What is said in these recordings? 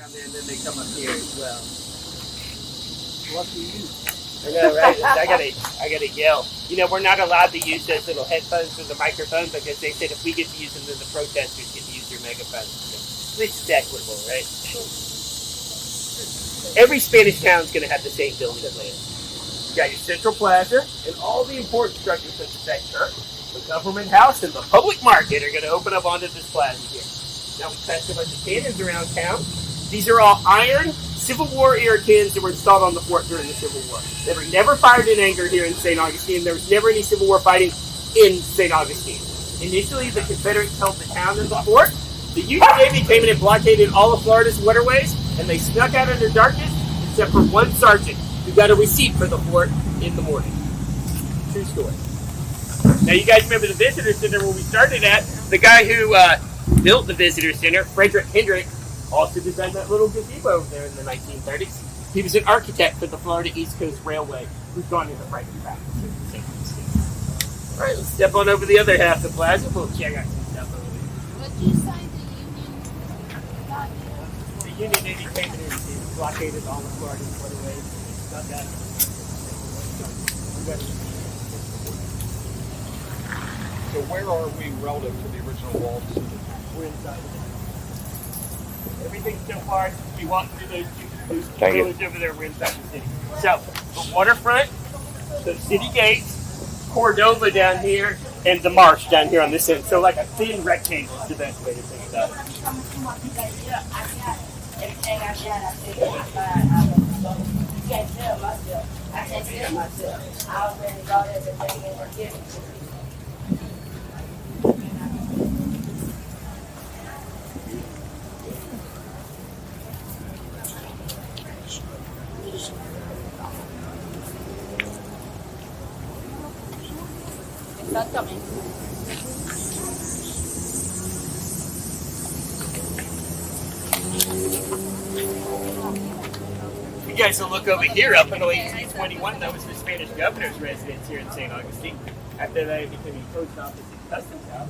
down there, and then they come up here as well. Lucky you. I know, right? I gotta yell. You know, we're not allowed to use those little headphones or the microphone because they said if we get to use them, then the protesters get to use your megaphone. So, at least it's equitable, right? Every Spanish town is going to have the same building plan. You got your central plaza, and all the important structures such as that church, the government house, and the public market are going to open up onto this plaza here. Now we passed a bunch of cannons around town. These are all iron Civil War era cannons that were installed on the fort during the Civil War. They were never fired in anger here in St. Augustine. There was never any Civil War fighting in St. Augustine. Initially, the Confederates held the town and the fort. The Union Navy came in and blockaded all of Florida's waterways, and they snuck out into darkness, except for one sergeant who got a receipt for the fort in the morning. True story. Now, you guys remember the visitor center where we started at? The guy who built the visitor center, Frederick Hendrick, also designed that little gazebo over there in the 1930s. He was an architect for the Florida East Coast Railway, who's gone into private practice here in St. Augustine. All right, let's step on over the other half of the plaza. We'll check out some stuff over there. What did you say the Union? The Union Navy came in and blockaded all of Florida's waterways. Stuck out. So where are we relative to the original walls? We're inside. Everything so far, we walk through those two pillars over there, we're inside the city. So, the waterfront, the city gates, Cordova down here, and the marsh down here on this end. So like a thin rectangle is the best way to think about it. Exactamente. You guys will look over here up until 1821. That was the Spanish governor's residence here in St. Augustine. After that, it became a post office and customs house.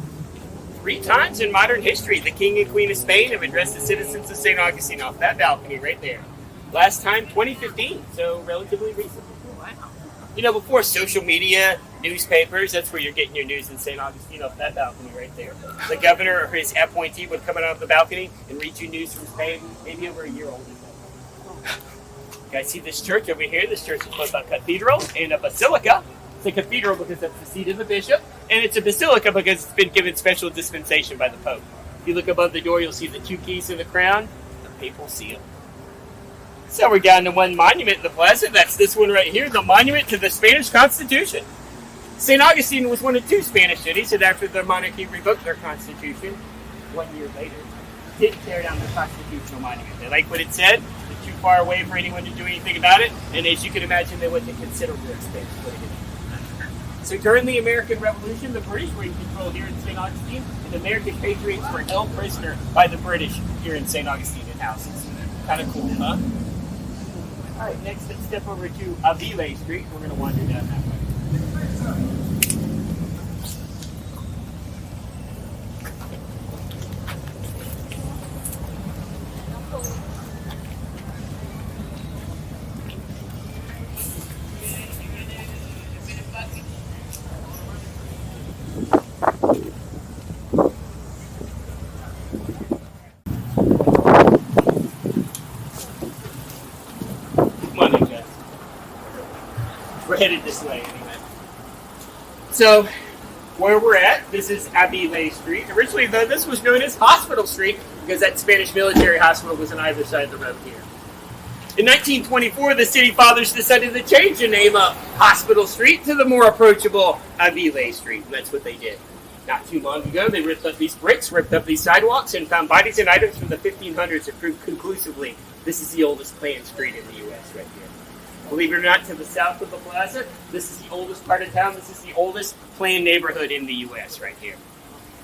3 times in modern history, the King and Queen of Spain have addressed the citizens of St. Augustine off that balcony right there. Last time, 2015, so relatively recently. You know, before social media, newspapers, that's where you're getting your news in St. Augustine off that balcony right there. The governor or his appointee would come out of the balcony and read you news from Spain, maybe over a year old. You guys see this church over here? This church is both a cathedral and a basilica. It's a cathedral because that's the seat of the bishop, and it's a basilica because it's been given special dispensation by the Pope. If you look above the door, you'll see the 2 keys of the crown, the papal seal. So we're down to one monument in the plaza. That's this one right here, the monument to the Spanish Constitution. St. Augustine was one of 2 Spanish cities that after the monarchy revoked their constitution 1 year later, didn't tear down the constitutional monument. They liked what it said. It's too far away for anyone to do anything about it. And as you can imagine, they went to considerable expense putting it in. So during the American Revolution, the British were in control here in St. Augustine, and American patriots were held prisoner by the British here in St. Augustine in houses. Kind of cool, huh? All right, next let's step over to Avilés Street. We're going to wander down that way. We're headed this way anyway. So, where we're at, this is Avilés Street. Originally, though, this was known as Hospital Street because that Spanish military hospital was on either side of the road here. In 1924, the city fathers decided to change the name of Hospital Street to the more approachable Avilés Street, and that's what they did. Not too long ago, they ripped up these bricks, ripped up these sidewalks, and found bodies and items from the 1500s that proved conclusively this is the oldest planned street in the U.S. right here. Believe it or not, to the south of the plaza, this is the oldest part of town. This is the oldest planned neighborhood in the U.S. right here.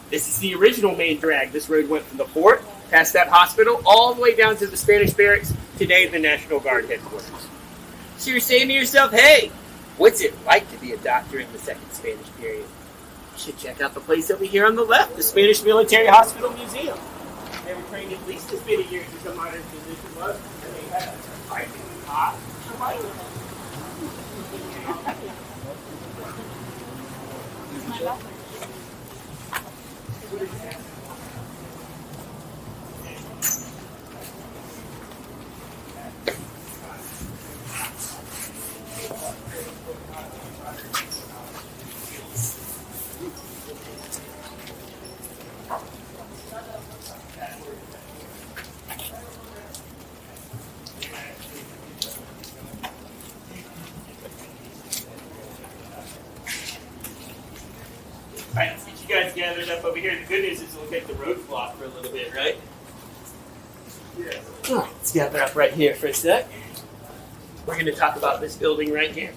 This is the original main drag. This road went from the fort, past that hospital, all the way down to the Spanish barracks, today the National Guard headquarters. So you're saying to yourself, hey, what's it like to be a doctor in the second Spanish period? You should check out the place over here on the left, the Spanish Military Hospital Museum. They were trained at least as many years as a modern physician was, and they had a surprisingly high survival rate. My bathroom. Alright, let's get you guys gathered up over here. The good news is we'll get the road blocked for a little bit, right? Yeah. Let's gather up right here for a sec. We're going to talk about this building right here.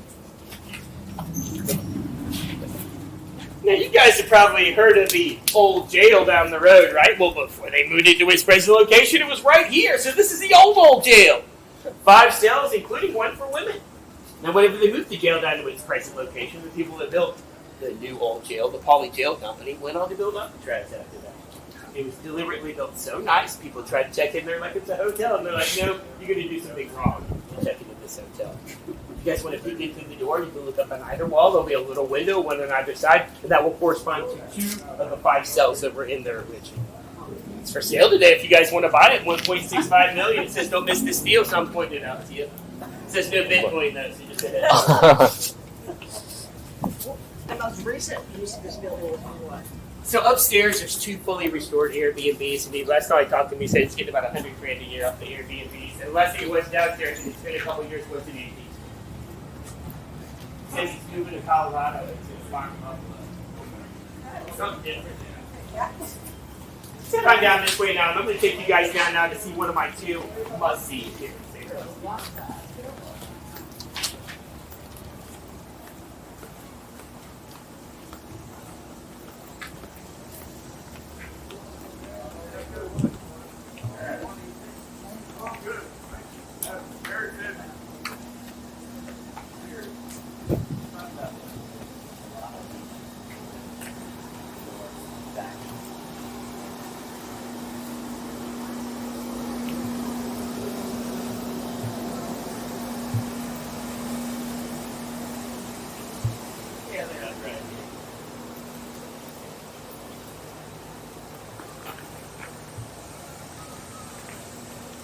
Now, you guys have probably heard of the old jail down the road, right? Well, before they moved it to its present location, it was right here. So this is the old jail. 5 cells, including one for women. Now, whenever they moved the jail down to its present location, the people that built the new old jail, the Poly Jail Company, went on to build Alcatraz after that. It was deliberately built so nice, people tried to check in there like it's a hotel, and they're like, no, you're going to do something wrong checking into this hotel. If you guys want to peek into the door, you can look up on either wall. There'll be a little window, one on either side, and that will correspond to 2 of the 5 cells that were in there originally. It's for sale today if you guys want to buy it. $1.65 million. It says don't miss this deal, so I'm pointing it out to you. It says no Bitcoin, though, so just hit it. The most recent use of this building was what? So upstairs, there's 2 fully restored Airbnbs. And the last time I talked to him, he said it's getting about $100,000 a year off the Airbnbs. And the last thing it was downstairs, and it's been a couple years, was an AD. He says he's moving to Colorado. It's locked up. Something different. Sit on down this way now, and I'm going to take you guys down now to see one of my 2 must-sees here.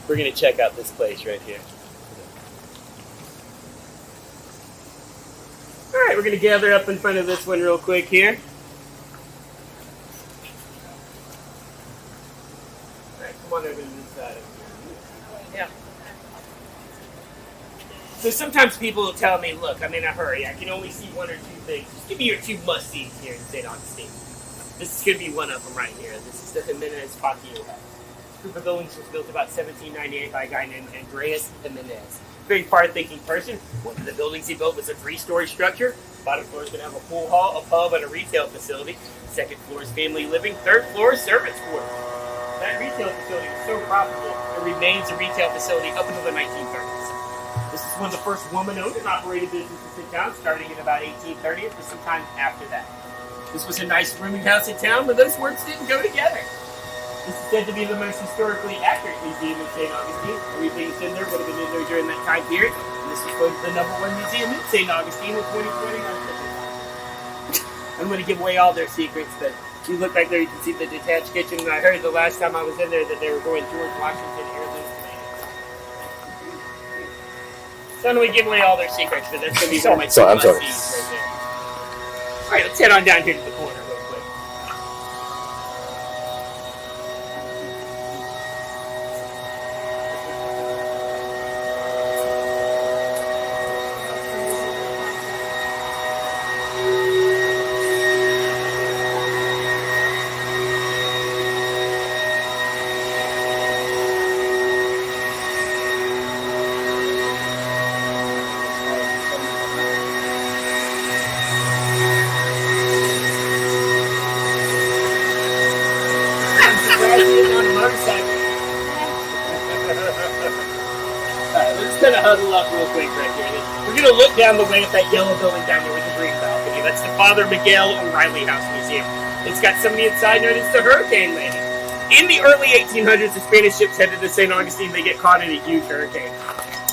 We're going to check out this place right here. All right, we're going to gather up in front of this one real quick here. All right, come on over to this side. Yeah. So sometimes people will tell me, look, I'm in a hurry. I can only see 1 or 2 things. Just give me your 2 must-sees here in St. Augustine. This is going to be one of them right here. This is the Jimenez Patio House. Group of buildings was built about 1798 by a guy named Andreas Jimenez. Very far-thinking person. One of the buildings he built was a 3-story structure. Bottom floor is going to have a pool hall, a pub, and a retail facility. Second floor is family living. Third floor is servants' quarters. That retail facility was so profitable, it remains a retail facility up until the 1930s. This is one of the first woman-owned and operated businesses in town, starting in about 1830 or sometime after that. This was a nice rooming house in town, but those words didn't go together. This is said to be the most historically accurate museum in St. Augustine. Everything that's in there would have been in there during that time period. And this was voted the #1 museum in St. Augustine in 2020. I'm going to give away all their secrets, but you look like there you can see the detached kitchen. And I heard the last time I was in there that they were going George Washington heirloom tomatoes. So I'm going to give away all their secrets, but that's going to be one of my must-sees right there. All right, let's head on down here to the corner real quick. Huddle up real quick right here. We're going to look down the way at that yellow building down here with the green balcony. That's the Father Miguel O'Reilly House Museum. It's got somebody inside known as the Hurricane Lady. In the early 1800s, the Spanish ships headed to St. Augustine. They get caught in a huge hurricane.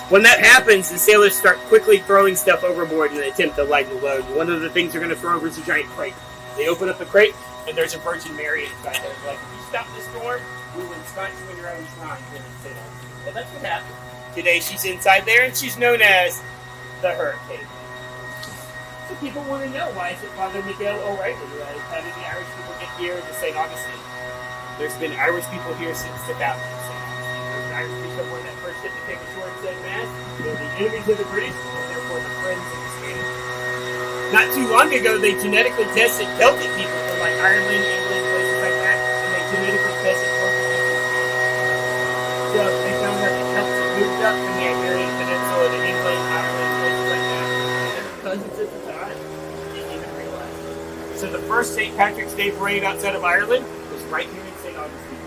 When that happens, the sailors start quickly throwing stuff overboard in an attempt to lighten the load. One of the things they're going to throw over is a giant crate. They open up the crate, and there's a Virgin Mary inside there. They're like, if you stop the storm, we will ensconce you in your own shrine. Well, that's what happened. Today, she's inside there, and she's known as the Hurricane. So people want to know, why is it Father Miguel O'Reilly? How did the Irish people get here to St. Augustine? There's been Irish people here since the founding of St. Augustine. There's an Irish people when that first hit to take a shore and said Mass. They're the enemies of the British, and therefore the friends of the Spanish. Not too long ago, they genetically tested Celtic people from like Ireland, England, places like that, and they genetically tested local people. So they found that the Celts moved up from the Iberian Peninsula to England, Ireland, places like that. And their cousins at the time didn't even realize it. So the first St. Patrick's Day parade outside of Ireland was right here in St. Augustine.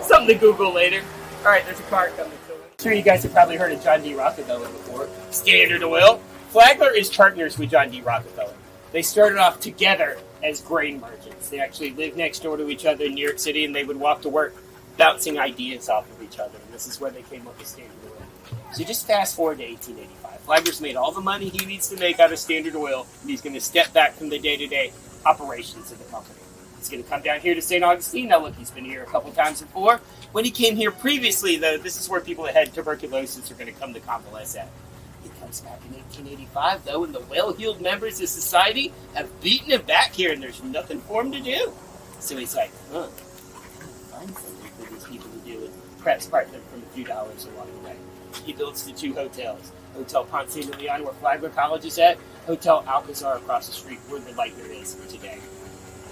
Something to Google later. All right, there's a car coming. I'm sure you guys have probably heard of John D Rockefeller before. Standard Oil. Flagler is partners with John D Rockefeller. They started off together as grain merchants. They actually lived next door to each other in New York City, and they would walk to work bouncing ideas off of each other. And this is where they came up with Standard Oil. So just fast forward to 1885. Flagler's made all the money he needs to make out of Standard Oil, and he's going to step back from the day-to-day operations of the company. He's going to come down here to St. Augustine. Now, look, he's been here a couple times before. When he came here previously, though, this is where people that had tuberculosis are going to come to convalesce at. He comes back in 1885, though, and the well-heeled members of society have beaten him back here, and there's nothing for him to do. So he's like, find something for these people to do, and perhaps part them from a few dollars along the way. He builds the two hotels. Hotel Ponce de Leon, where Flagler College is at. Hotel Alcazar across the street, where the Lightner is today.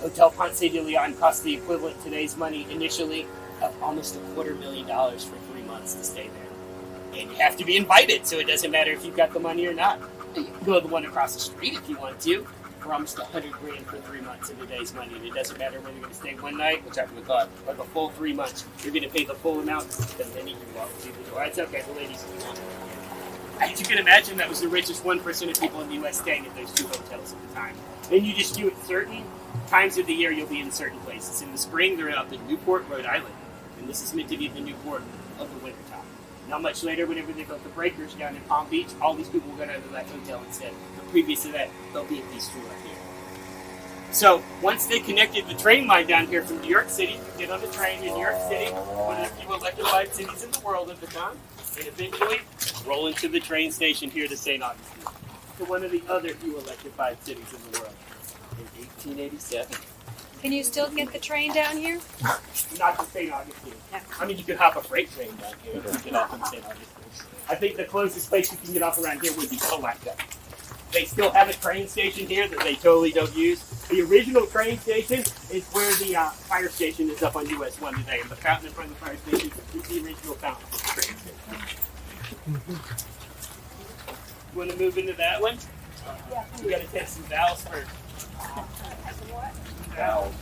Hotel Ponce de Leon cost the equivalent today's money initially of almost $250,000 for 3 months to stay there. And you have to be invited, so it doesn't matter if you've got the money or not. You can go to the one across the street if you want to, for almost $100,000 for 3 months of today's money. And it doesn't matter whether you're going to stay one night, which I would have thought, or the full 3 months. You're going to pay the full amount, and then you can walk through the door. That's okay, the ladies can walk. As you can imagine, that was the richest 1% of people in the U.S. staying at those two hotels at the time. Then you just do it certain times of the year you'll be in certain places. In the spring, they're up in Newport, Rhode Island. And this is meant to be the Newport of the wintertime. Not much later, whenever they built the breakers down in Palm Beach, all these people will go down to that hotel instead. But previous to that, they'll be at these two up here. So once they connected the train line down here from New York City, you get on the train in New York City, one of the few electrified cities in the world at the time, and eventually roll into the train station here to St. Augustine, to one of the other few electrified cities in the world, in 1887. Can you still get the train down here? Not to St. Augustine. I mean, you could hop a freight train down here if you get off in St. Augustine. I think the closest place you can get off around here would be Palatka. They still have a train station here that they totally don't use. The original train station is where the fire station is up on US 1 today, and the fountain in front of the fire station is the original fountain of the train station. You want to move into that one? Yeah. We got to test some valves first. Valves.